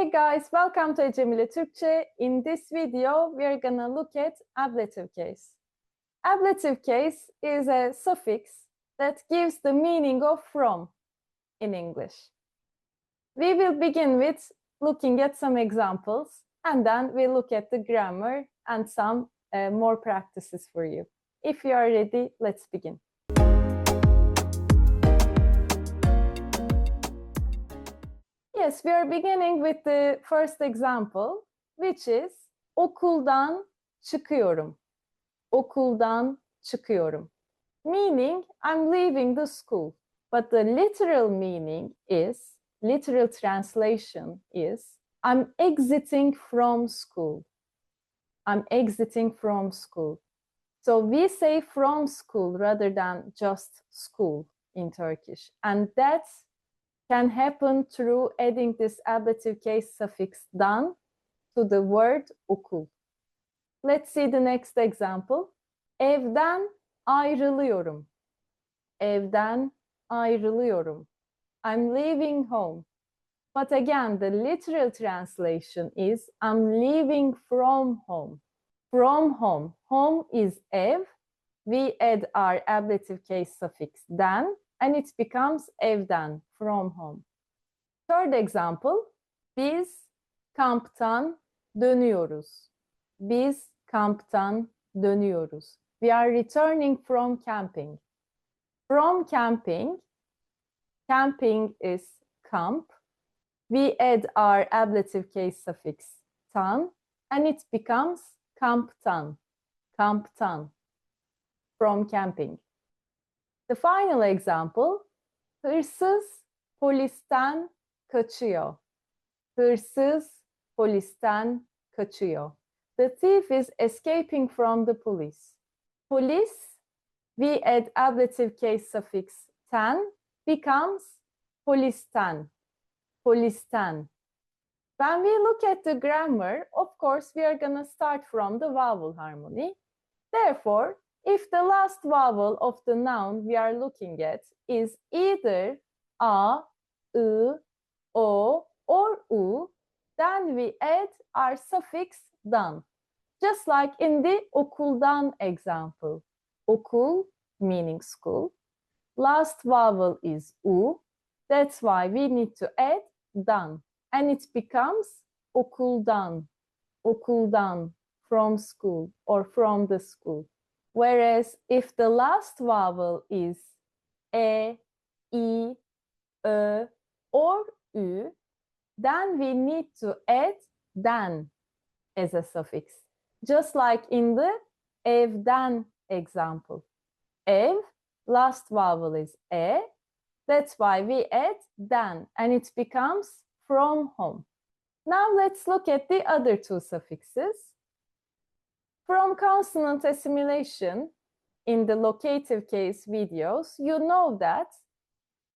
Hey guys, welcome to Ecemile Türkçe. In this video, we're gonna look at ablative case. Ablative case is a suffix that gives the meaning of from in English. We will begin with looking at some examples, and then we'll look at the grammar and some more practices for you. If you are ready, let's begin. Yes, we are beginning with the first example, which is okuldan çıkıyorum. Okuldan çıkıyorum. Meaning, I'm leaving the school. But the literal meaning is, literal translation is, I'm exiting from school. I'm exiting from school. So we say from school rather than just school in Turkish. And that's can happen through adding this ablative case suffix dan to the word okul. Let's see the next example. Evden ayrılıyorum. Evden ayrılıyorum. I'm leaving home. But again, the literal translation is I'm leaving from home. From home. Home is ev. We add our ablative case suffix dan, and it becomes evden, from home. Third example, biz kamptan dönüyoruz. Biz kamptan dönüyoruz. We are returning from camping. From camping, camping is camp. We add our ablative case suffix tan, and it becomes kamptan, kamptan, from camping. The final example, hırsız polisten kaçıyor. Hırsız polisten kaçıyor. The thief is escaping from the police. Police, we add ablative case suffix ten, becomes polisten, polisten. When we look at the grammar, of course, we are going to start from the vowel harmony. Therefore, if the last vowel of the noun we are looking at is either a, I, o, or u, then we add our suffix dan. Just like in the okuldan example. Okul meaning school. Last vowel is u. That's why we need to add dan. And it becomes okuldan, okuldan, from school or from the school. Whereas if the last vowel is e, I, ö, or ü, then we need to add dan as a suffix. Just like in the evden example. Ev, last vowel is e. That's why we add dan, and it becomes from home. Now let's look at the other two suffixes. From consonant assimilation in the locative case videos, you know that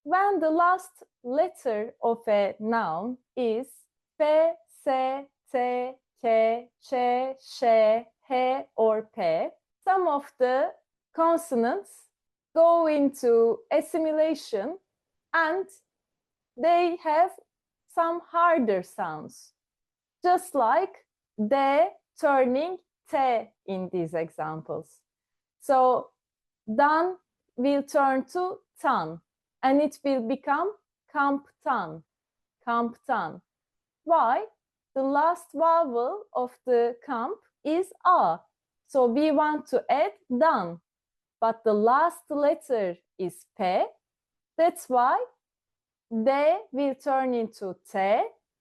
when the last letter of a noun is F, S, T, K, Ç, Ş, H, or P, some of the consonants go into assimilation and they have some harder sounds, just like D turning T in these examples. So dan will turn to tan, and it will become kamptan, kamptan. Why? The last vowel of the kamp is a, so we want to add dan, but the last letter is p. That's why D will turn into T,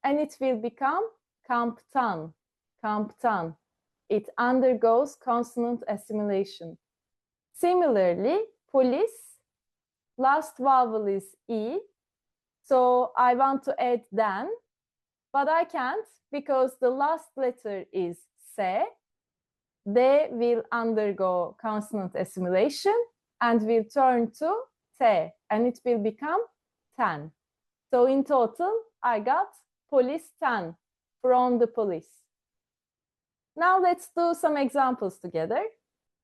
and it will become kamptan, kamptan. It undergoes consonant assimilation. Similarly, police, last vowel is I, so I want to add dan, but I can't because the last letter is S. They will undergo consonant assimilation and will turn to T, and it will become ten. So in total, I got police ten, from the police. Now let's do some examples together.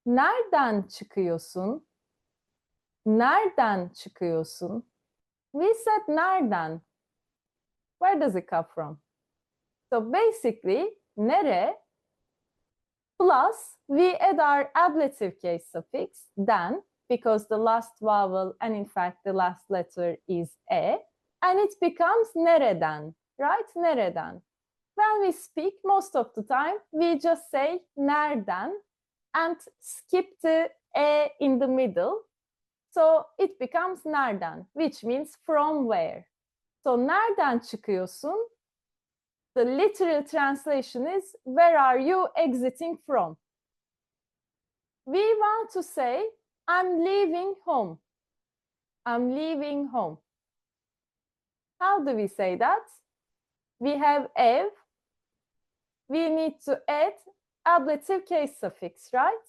Nereden çıkıyorsun? Nereden çıkıyorsun? We said nereden. Where does it come from? So basically, nere plus we add our ablative case suffix then, because the last vowel and in fact the last letter is e, and it becomes nereden, right? Nereden. When we speak, most of the time, we just say nereden and skip the e in the middle. So it becomes nereden, which means from where. So nereden çıkıyorsun? The literal translation is, where are you exiting from? We want to say, I'm leaving home. I'm leaving home. How do we say that? We have ev. We need to add ablative case suffix, right?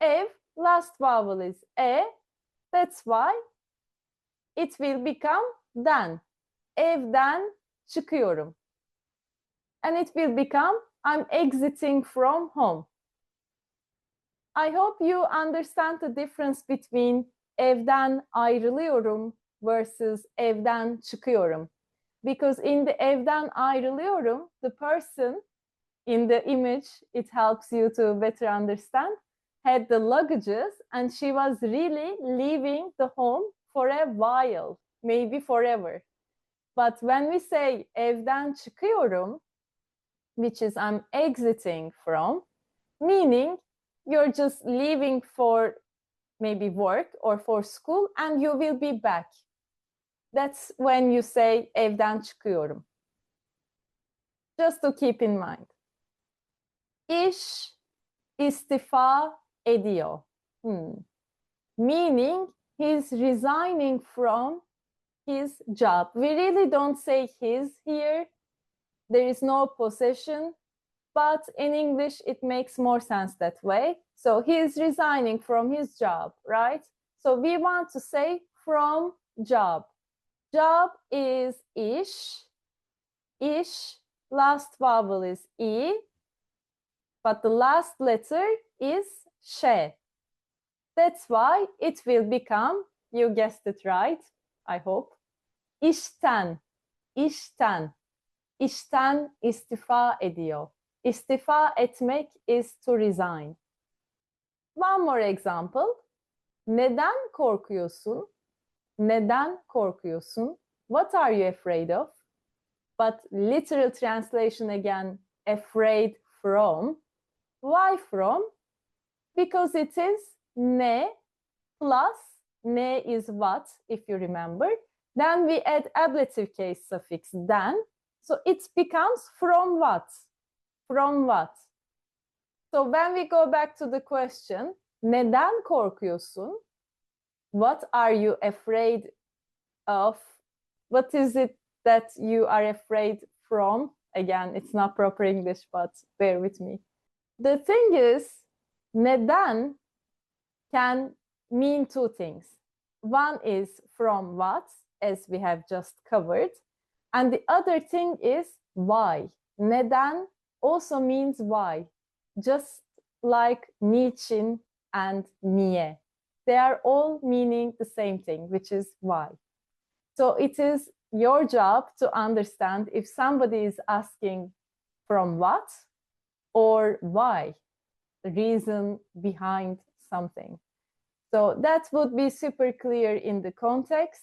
Ev, last vowel is e. That's why it will become den. Evden çıkıyorum. And it will become, I'm exiting from home. I hope you understand the difference between evden ayrılıyorum versus evden çıkıyorum. Because in the evden ayrılıyorum, the person in the image, it helps you to better understand, had the luggages and she was really leaving the home for a while, maybe forever. But when we say evden çıkıyorum, which is I'm exiting from, meaning you're just leaving for maybe work or for school and you will be back. That's when you say evden çıkıyorum. Just to keep in mind. İş istifa ediyor. Meaning he's resigning from his job. We really don't say his here. There is no possession. But in English, it makes more sense that way. So he is resigning from his job, right? So we want to say from job. Job is iş. İş, last vowel is e, but the last letter is ş. That's why it will become, you guessed it right, I hope, işten, işten, işten istifa ediyor. İstifa etmek is to resign. One more example. Neden korkuyorsun? Neden korkuyorsun? What are you afraid of? But literal translation again, afraid from. Why from? Because it is ne plus, ne is what, if you remember. Then we add ablative case suffix den. So it becomes from what? From what? So when we go back to the question, neden korkuyorsun? What are you afraid of? What is it that you are afraid from? Again, it's not proper English, but bear with me. The thing is, neden can mean two things. One is from what, as we have just covered. And the other thing is why. Neden also means why, just like niçin and niye. They are all meaning the same thing, which is why. So it is your job to understand if somebody is asking from what or why, the reason behind something. So that would be super clear in the context,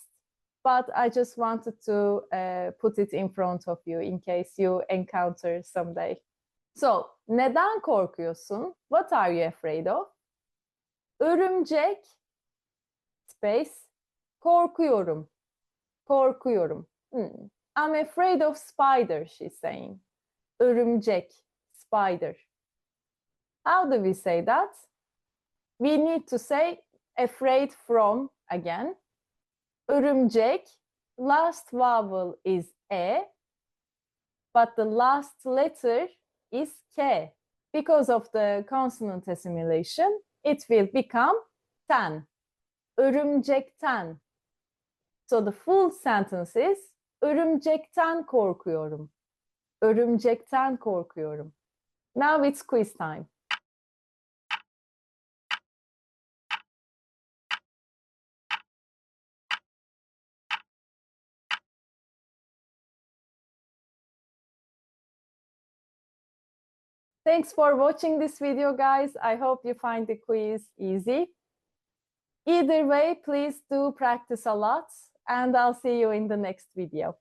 but I just wanted to put it in front of you in case you encounter someday. So, neden korkuyorsun? What are you afraid of? Örümcek, space, korkuyorum. Korkuyorum. I'm afraid of spider, she's saying. Örümcek, spider. How do we say that? We need to say afraid from again. Örümcek, last vowel is e, but the last letter is k. Because of the consonant assimilation, it will become ten. Örümcekten. So the full sentence is örümcekten korkuyorum. Örümcekten korkuyorum. Now it's quiz time. Thanks for watching this video, guys. I hope you find the quiz easy. Either way, please do practice a lot, and I'll see you in the next video.